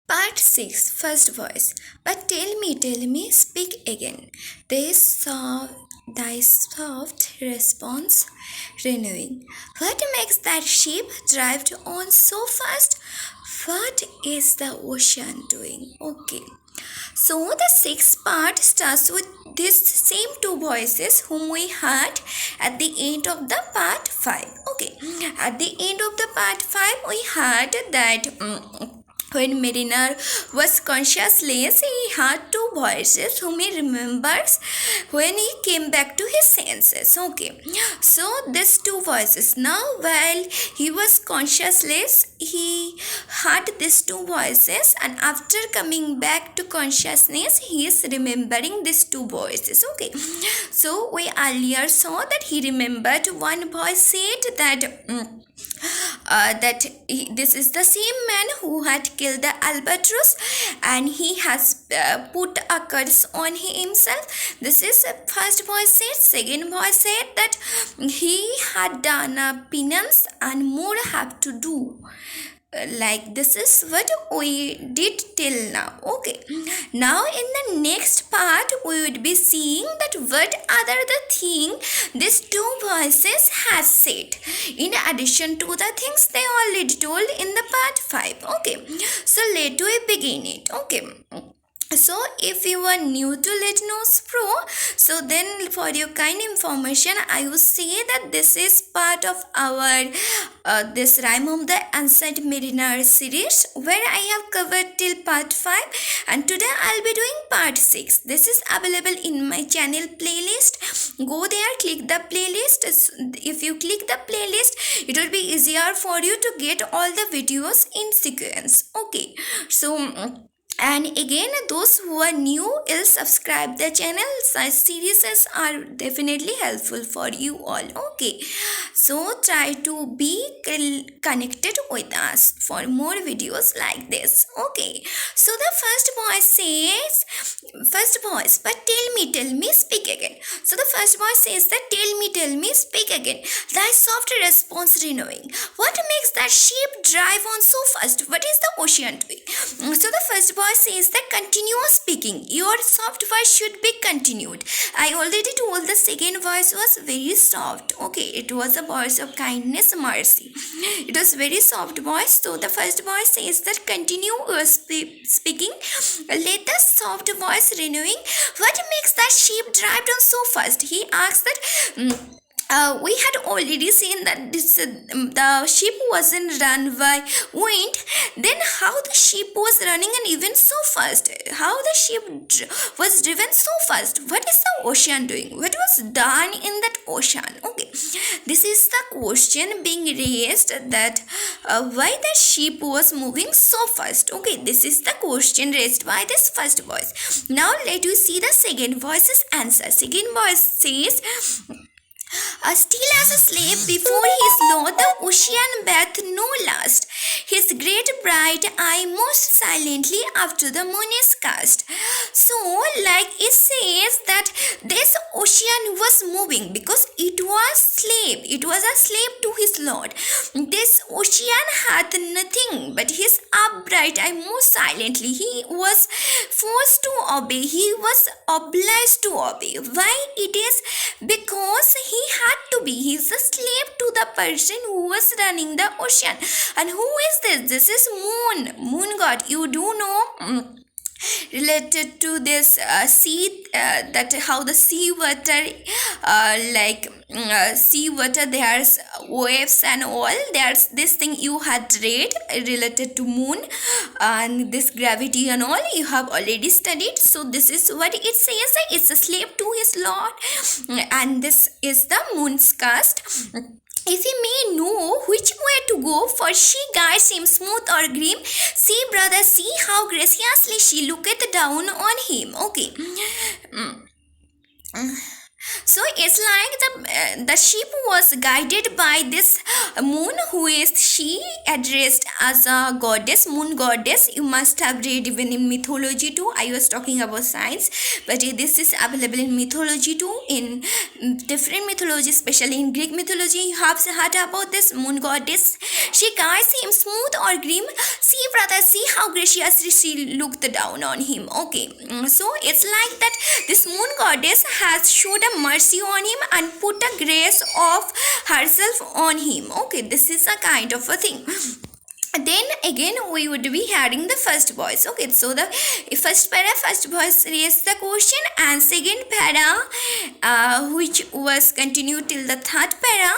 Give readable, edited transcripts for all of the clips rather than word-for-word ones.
Part 6, first voice. But tell me, speak again. Thy soft response renewing. What makes that ship drive on so fast? What is the ocean doing? Okay. So the sixth part starts with these same two voices whom we heard at the end of the part 5. Okay. At the end of the part 5, we heard that when Mariner was conscienceless, he heard two voices whom he remembers when he came back to his senses. Okay, so these two voices. Now, while he was conscienceless, he heard these two voices, and after coming back to consciousness, he is remembering these two voices. Okay, so we earlier saw that he remembered one voice said that this is the same man who had killed the albatross, and he has put a curse on himself. This is first voice said. Second voice said that he had done a penance and more have to do. Like this is what we did till now. Okay, now in the next part we would be seeing that what other the thing these two voices has said in addition to the things they already told in the part 5. Okay, so let we begin it. Okay, so if you are new to Let Nose Pro, so then for your kind information, I would say that this is part of our this Rime of the Ancient Mariner series, where I have covered till part 5, and today I'll be doing part 6. This is available in my channel playlist. Go there, click the playlist. If you click the playlist, it will be easier for you to get all the videos in sequence. Okay, so and again, those who are new will subscribe the channel. Such series are definitely helpful for you all. Okay, so try to be connected with us for more videos like this. Okay, so the first voice says, but tell me, speak again. So the first voice says that tell me, speak again. Thy soft response renewing. What makes that ship drive on so fast? What is the ocean doing? So the first voice says that continue speaking. Your soft voice should be continued. I already told the second voice was very soft. Okay, it was a voice of kindness, mercy. It was very soft voice. So the first voice says that continue speaking. Let the soft voice renewing. What makes that ship drive on so fast? He asks that. We had already seen that the ship wasn't run by wind. Then how the ship was running and even so fast? How the ship was driven so fast? What is the ocean doing? What was done in that ocean? Okay, this is the question being raised, that why the ship was moving so fast. Okay, this is the question raised by this first voice. Now let us see the second voice's answer. Second voice says, still as a slave before his lord, the ocean bath no last. His great bright eye most silently after the moon is cast. So, like it says that this ocean was moving because it was slave. It was a slave to his lord. This ocean had nothing but his upright eye most silently. He was forced to obey. He was obliged to obey. Why it is? Because he had to be. He is a slave to the person who was running the ocean. And who is this? This is moon god. You do know related to this sea, that how the sea water, sea water, there's waves and all. There's this thing you had read related to moon and this gravity and all, you have already studied. So this is what it says, it's a slave to his lord, and this is the moon's cast. If he may know which way to go, for she guides him smooth or grim. See, brother, see how graciously she looketh down on him. Okay. So it's like the sheep was guided by this moon, who is she addressed as a goddess, moon goddess. You must have read even in mythology too. I was talking about science, but this is available in mythology too, in different mythology, especially in Greek mythology. You have heard about this moon goddess. She guides him smooth or grim. See, brother, see how graciously she looked down on him. Okay, so it's like that this moon goddess has showed a mercy on him and put a grace of herself on him. Okay, this is a kind of a thing. Then again we would be having the first voice. Okay, so the first para, first voice raised the question, and second para, which was continued till the third para,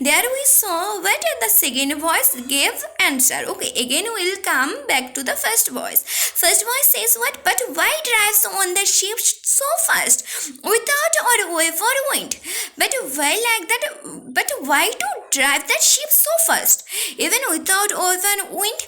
there we saw what the second voice gave answer. Okay, again we will come back to the first voice. First voice says what? But why drives on the ship so fast without or over wind? But why like that? But why to drive that ship so fast even without over wind?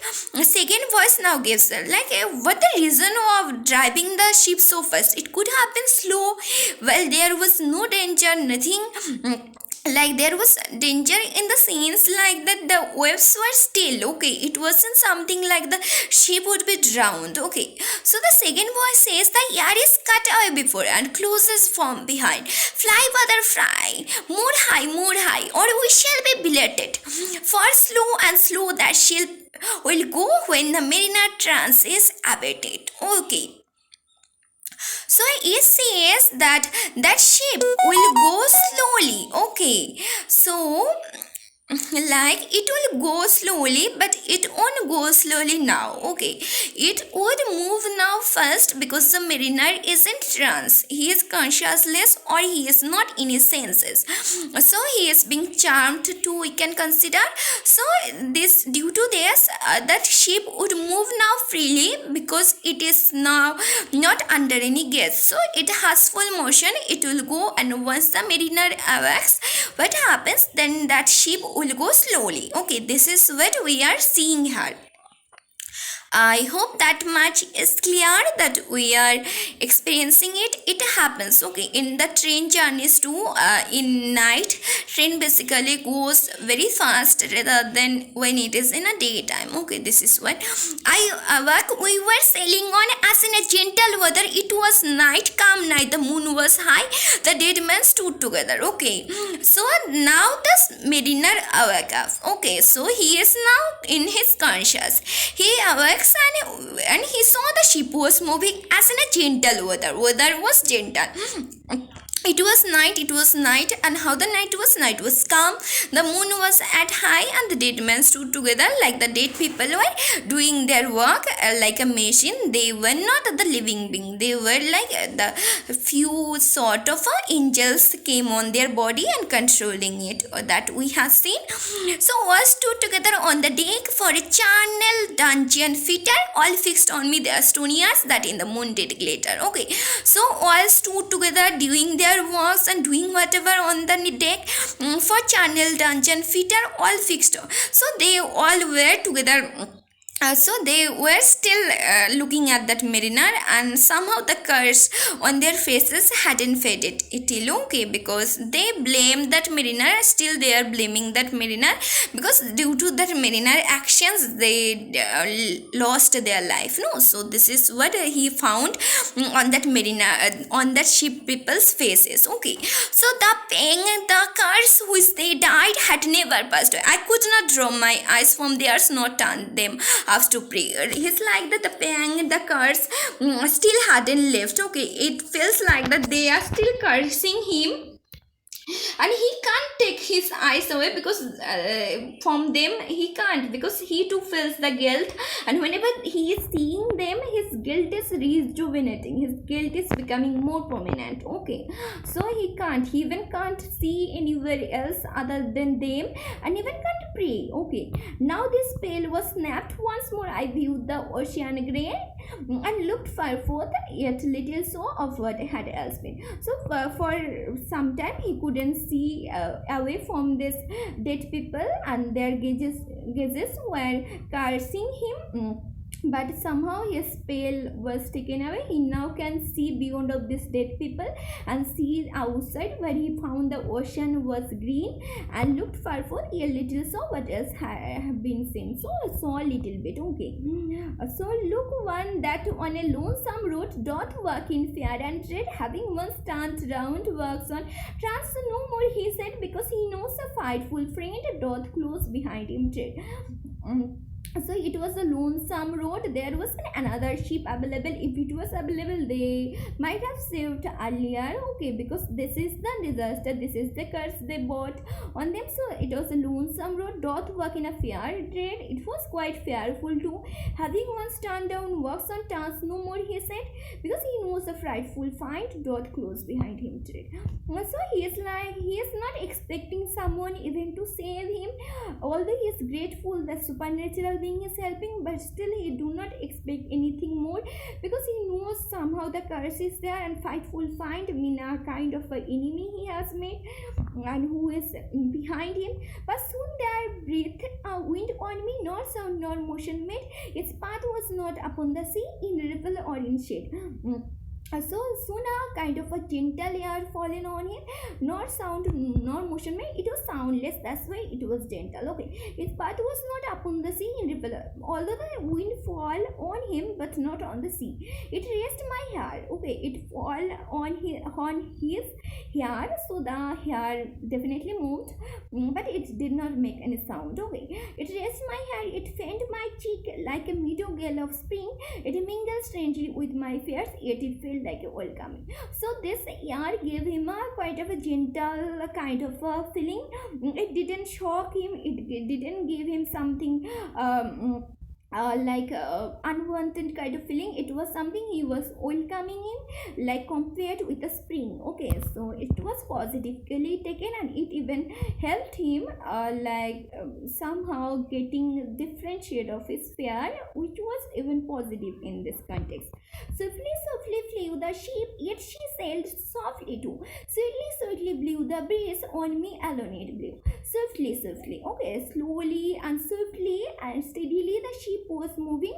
Second voice now gives like what the reason of driving the ship so fast? It could have been slow. Well, there was no danger, nothing. Like there was danger in the sense like that the waves were still. Okay, it wasn't something like the ship would be drowned. Okay, so the second voice says the air is cut away before and closes from behind. Fly, brother, fly, more high, or we shall be belated. For slow and slow that ship will go when the mariner trance is abated. Okay, so it says that that ship will go slowly. Okay, so like it will go slowly, but it won't go slowly now. Okay, it would move now first because the mariner is in trance. He is conscienceless, or he is not in his senses, so he is being charmed too, we can consider. So this, due to this, that ship would move now freely because it is now not under any gaze, so it has full motion. It will go, and once the mariner awakes, what happens? Then that ship will go slowly. Okay, this is what we are seeing here. I hope that much is clear that we are experiencing it. It happens, okay, in the train journeys too. In night, train basically goes very fast rather than when it is in a daytime. Okay, this is what we were sailing on as in a gentle weather. It was night, calm night. The moon was high. The dead men stood together. Okay, so now the mariner awake up. Okay, so he is now in his conscious. He awakes, and he saw the ship was moving as in a gentle weather. Weather was gentle. It was night, and how the night was calm. The moon was at high, and the dead men stood together, like the dead people were doing their work like a machine. They were not the living being. They were like the few sort of angels came on their body and controlling it. That we have seen. So all stood together on the deck for a charnel dungeon fitter, all fixed on me their stony eyes that in the moon did glitter. Okay, so all stood together doing their works and doing whatever on the deck for channel dungeon fitter, all fixed. So they all were together. So they were still looking at that mariner, and somehow the curse on their faces hadn't faded till. Okay, because they blamed that mariner. Still they are blaming that mariner because due to that mariner actions they lost their life. No, so this is what he found on that mariner, on that ship people's faces. Okay, so the pain, the curse which they died had never passed away. I could not draw my eyes from theirs, nor turn them to prayer. It's like that the pang, the curse still hadn't left. Okay, it feels like that they are still cursing him, and he can't take his eyes away because from them he can't, because he too feels the guilt, and whenever he is seeing them, his guilt is rejuvenating, his guilt is becoming more prominent. Okay, so he even can't see anywhere else other than them, and even can't pray. Okay, now this spell was snapped. Once more I viewed the ocean grain and looked far forth, yet little saw of what had else been. So for some time he couldn't see away from this dead people, and their gazes were cursing him. but somehow his spell was taken away. He now can see beyond of these dead people and see outside, where he found the ocean was green and looked far for a little, so what else have been seen. So I saw a little bit. Okay, so look, one that on a lonesome road doth work in fear and dread, having once turned round works on trance no more, he said, because he knows a frightful friend doth close behind him tread. So it was a lonesome road. There was another ship available. If it was available, they might have saved earlier. Okay, because this is the disaster, this is the curse they brought on them. So it was a lonesome road doth work in a fair trade. It was quite fearful too, having once turned down works on turns no more, he said, because he knows a frightful find doth close behind him tread. So he is not expecting someone even to save him, although he is grateful that supernatural being is helping, but still he do not expect anything more, because he knows somehow the curse is there, and frightful find mean a kind of an enemy he has made and who is behind him. But soon there breathed a wind on me, nor sound nor motion made, its path was not upon the sea, in river or in shade. So soon a kind of a gentle air fallen on him, nor sound nor motion made. It was soundless, that's why it was gentle. Okay, its path was not upon the sea in river, although the wind fall on him, but not on the sea. It raised my hair. Okay, it fall on his hair, so the hair definitely moved, but it did not make any sound. Okay, it raised my hair, it fanned my cheek like a meadow gale of spring. It mingled strangely with my fears, yet it felt like a welcoming. So this air gave him a quite of a gentle kind of a feeling. It didn't shock him, it didn't give him something like unwanted kind of feeling. It was something he was welcoming him, like compared with the spring. Okay, so it was positively taken, and it even helped him somehow getting different shade of his fear, which was even positive in this context. Swiftly flew the ship, yet she sailed softly too. Sweetly blew the breeze, on me alone it blew. Swiftly. Okay, slowly and swiftly and steadily the ship was moving,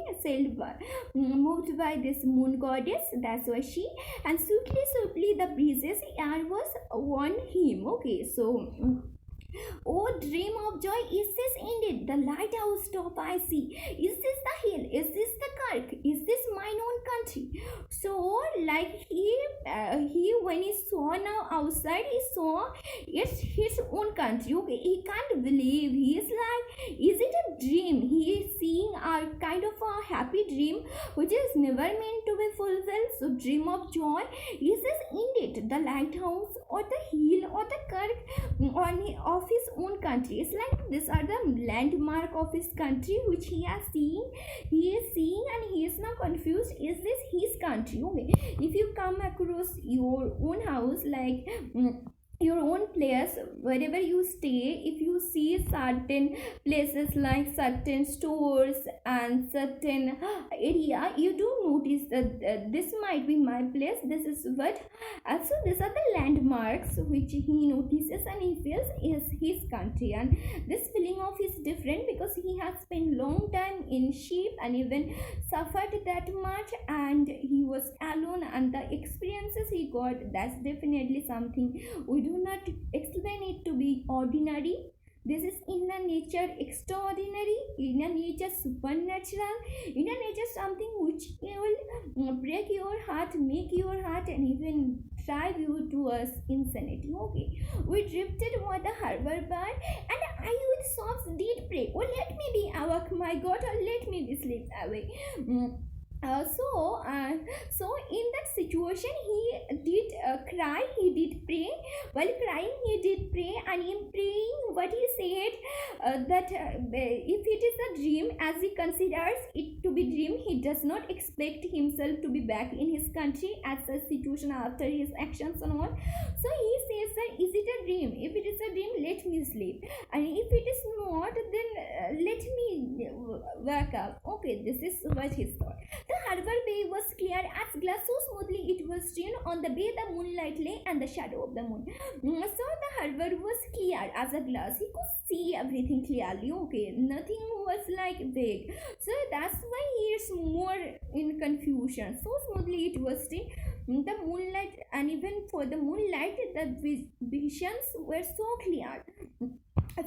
moved by this moon goddess, that's why she, and swiftly the breezes air was on him. Okay, so oh, dream of joy, is this indeed the lighthouse top I see? Is this the hill? Is this the kirk? Is this mine own country? So, like he when he saw now outside, he saw it's his own country. Okay, he can't believe. He is like, is it a dream? He is seeing a kind of a happy dream which is never meant to be fulfilled. So, dream of joy, is this indeed the lighthouse or the hill or the kirk of his own country? It's like these are the landmark of his country which he is seeing, and he is now confused, is this his country? Okay, if you come across your own house, like your own place, wherever you stay, if you see certain places like certain stores and certain area, you do notice that this might be my place, this is what, so these are the landmarks which he notices and he feels is his country. And this feeling of is different because he has spent long time in ship and even suffered that much, and he was alone, and the experiences he got, that's definitely something we do not explain it to be ordinary. This is inner nature extraordinary, inner nature supernatural, inner nature something which will break your heart, make your heart, and even drive you towards insanity. Okay, we drifted over the harbor bar, and I with sobs did pray, oh let me be awake, my God, or let me be sleep away. So in that situation he did cry, he did pray. While crying he did pray, and in praying what he said, that if it is a dream, as he considers it to be dream, he does not expect himself to be back in his country as a situation after his actions and all. So he says that, is it a dream? If it is a dream, let me sleep, and if it is not, then let me wake up. Okay, this is what he thought. The harbor bay was clear as glass, so smoothly it was seen on the bay, the moonlight lay and the shadow of the moon. So the harbor was clear as a glass. He could see everything clearly. Okay, nothing was like vague. So that's why he is more in confusion. So smoothly it was seen. The moonlight, and even for the moonlight, the visions were so clear.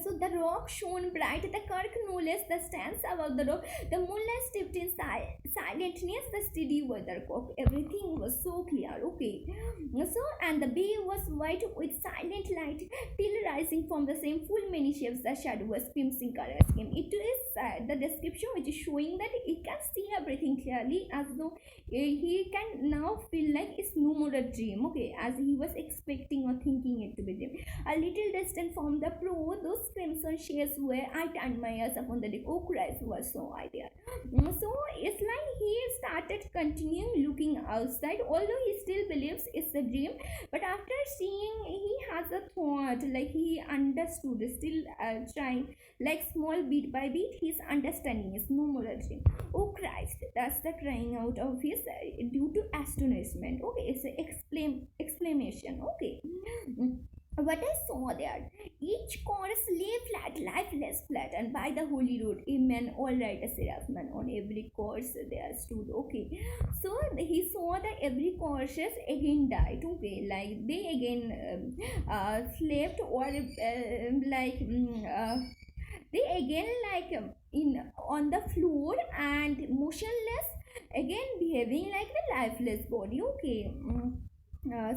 So the rock shone bright, the kirk no less, the stands above the rock, the moonlight stepped in silentness, the steady weathercock. Everything was so clear, okay. So, and the bay was white with silent light, till rising from the same full many shapes, the shadow was crimson color scheme. It is the description which is showing that he can see everything clearly, as though he can now feel like it's no more a dream, okay, as he was expecting or thinking it to be dream. A little distant from the pro, those crimson shades where I turned my eyes upon the deck. Oh Christ, was so idea. So it's like he started continuing looking outside, although he still believes it's a dream. But after seeing, he has a thought, like he understood, still trying, like small bit by bit, his understanding is no more a dream. Oh Christ, that's the crying out of his due to astonishment. Okay, it's an exclamation. Okay. What I saw there, each chorus lay flat, lifeless, flat, and by the holy road, a man, all right, a seraphman on every course there stood. Okay, so he saw that every courses again died. Okay, like they again slept, or they again in on the floor and motionless, again behaving like a lifeless body. Okay.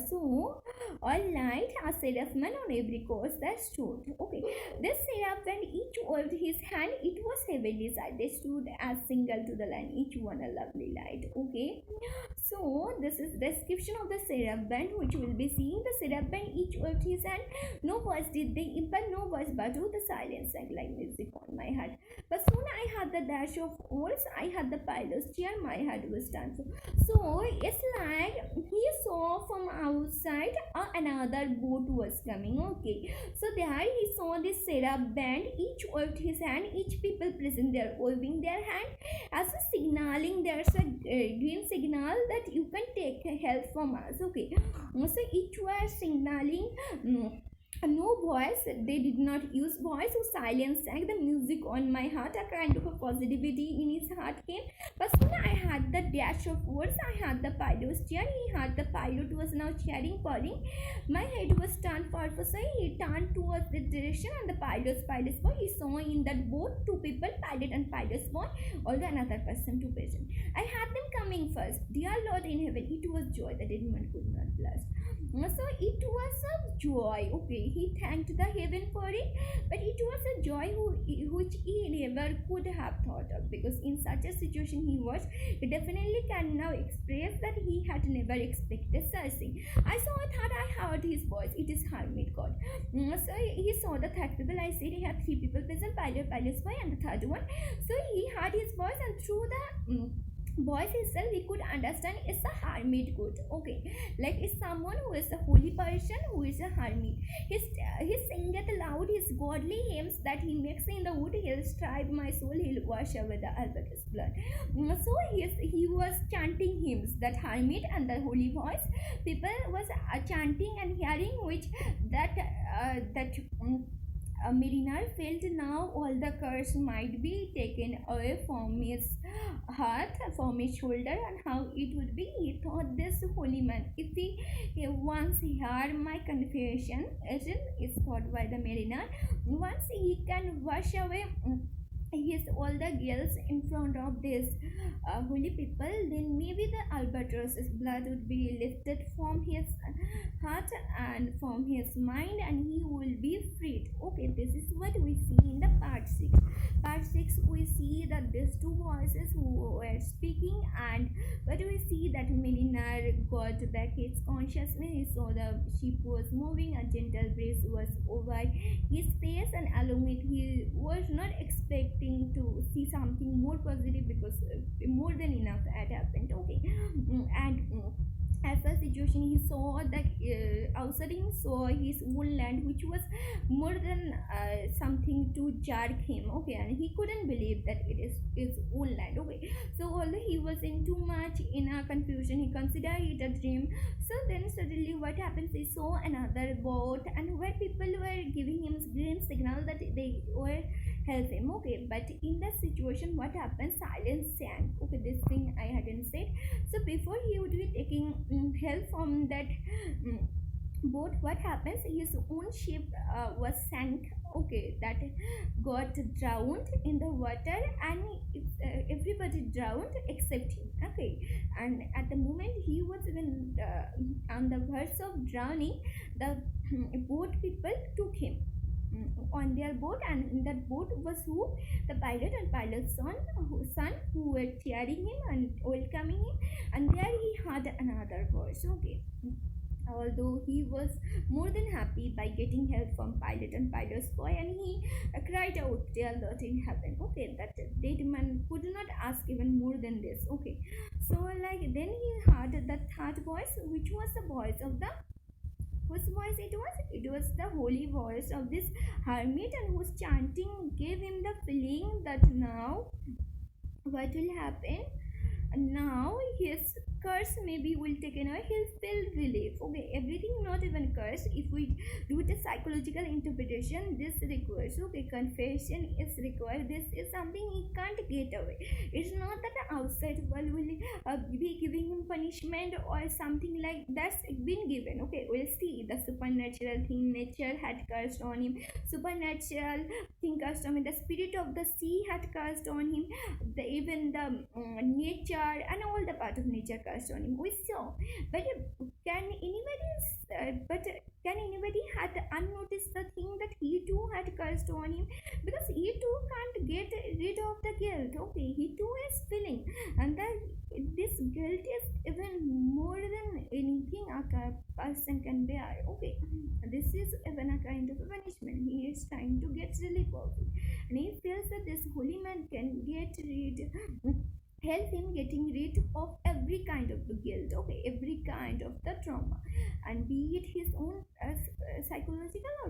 So, all night a seraphman on every course that stood. Okay, this seraphman, each waved his hand, it was heavenly sight. They stood as single to the line, each one a lovely light. Okay, so this is description of the seraphman, which will be seeing the seraphman, each waved his hand. No voice did they impart, no voice but to the silence sang like music on my heart. But soon I had the dash of oars, I had the pilot's chair, my head was done. So it's like he saw from outside another boat was coming. Okay, so there he saw this seraph band, each waved his hand, each people present there waving their hand as a signaling. There's a green signal that you can take help from us. Okay, so each were signaling. No voice, they did not use voice, so silence sang the music on my heart. A kind of a positivity in his heart came. But soon I had the dash of words, I had the pilot's chair, he had the pilot was now cheering, calling. My head was turned forward, so he turned towards the direction, and the pilot's boy, he saw in that boat two people, pilot and pilot's boy, although another person, two present. I had them coming first. Dear Lord in heaven, it was joy that anyone could not blast. So it was a joy. Okay, he thanked the heaven for it, but it was a joy which he never could have thought of, because in such a situation he was, he definitely can now express that he had never expected such thing. I saw that I heard his voice. It is hermit God. So he saw the third people. I said he had three people present, pilot's boy, and the third one. So he heard his voice, and through the voice itself we could understand it's a hermit good. Okay, like it's someone who is a holy person, who is a hermit. He singeth aloud his godly hymns that he makes in the wood. He'll strive my soul, he'll wash away the albatross blood. So he was chanting hymns, that hermit and the holy voice people was chanting and hearing, which that mariner felt now all the curse might be taken away from his heart, from his shoulder, and how it would be. He thought, this holy man, if he once heard my confession, as it is thought by the mariner, once he can wash away his all the guilt in front of this holy people, then maybe the albatross's blood would be lifted from his heart and from his mind, and he will be freed. Okay, this is what we see in the part 6. Part 6 we see that these two voices who were speaking, and but we see that mariner got back his consciousness. He saw the ship was moving, a gentle breeze was over his face, and along with he was not expecting to see something more positive, because more than enough had happened. Okay, and as a situation he saw that outside him saw his own land, which was more than something to jerk him. Okay, and he couldn't believe that it is his own land. Okay, so although he was in too much much in a confusion. He considered it a dream. So then suddenly what happens, he saw another boat, and where people were giving him green signal that they were help him. Okay, but in that situation what happens, silence sank. Okay, this thing I hadn't said. So before he would be taking help from that boat, what happens, his own ship was sank. Okay, that got drowned in the water, and everybody drowned except him. Okay, and at the moment he was even on the verge of drowning, the boat people took him on their boat, and in that boat was who, the pilot and pilot's son who were cheering him and welcoming him. And there he had another voice. Okay, although he was more than happy by getting help from pilot and pilot's boy, and he cried out, dear Lord in heaven. Okay, that dead man could not ask even more than this. Okay, so like then he heard the third voice, which was the voice of the, whose voice it was? It was the holy voice of this hermit, and whose chanting gave him the feeling that now what will happen, now his curse maybe will taken away, he'll feel relief. Okay, everything not even curse. If we do the psychological interpretation, this requires, okay, confession is required. This is something he can't get away. It's not that the outside world will be giving him punishment or something like that's been given. Okay, we'll see the supernatural thing, nature had cursed on him, supernatural thing cursed on him, the spirit of the sea had cursed on him, even the nature and all the part of nature cursed on him. We saw, but can anybody had unnoticed the thing that he too had cursed on him? Because he too can't get rid of the guilt. Okay, he too is feeling, and that this guilt is even more than anything a person can bear. Okay, this is even a kind of a punishment. He is trying to get relief of it, and he feels that this holy man can get rid, help him getting rid of every kind of the guilt. Okay, every kind of the trauma, and be it his own psychological or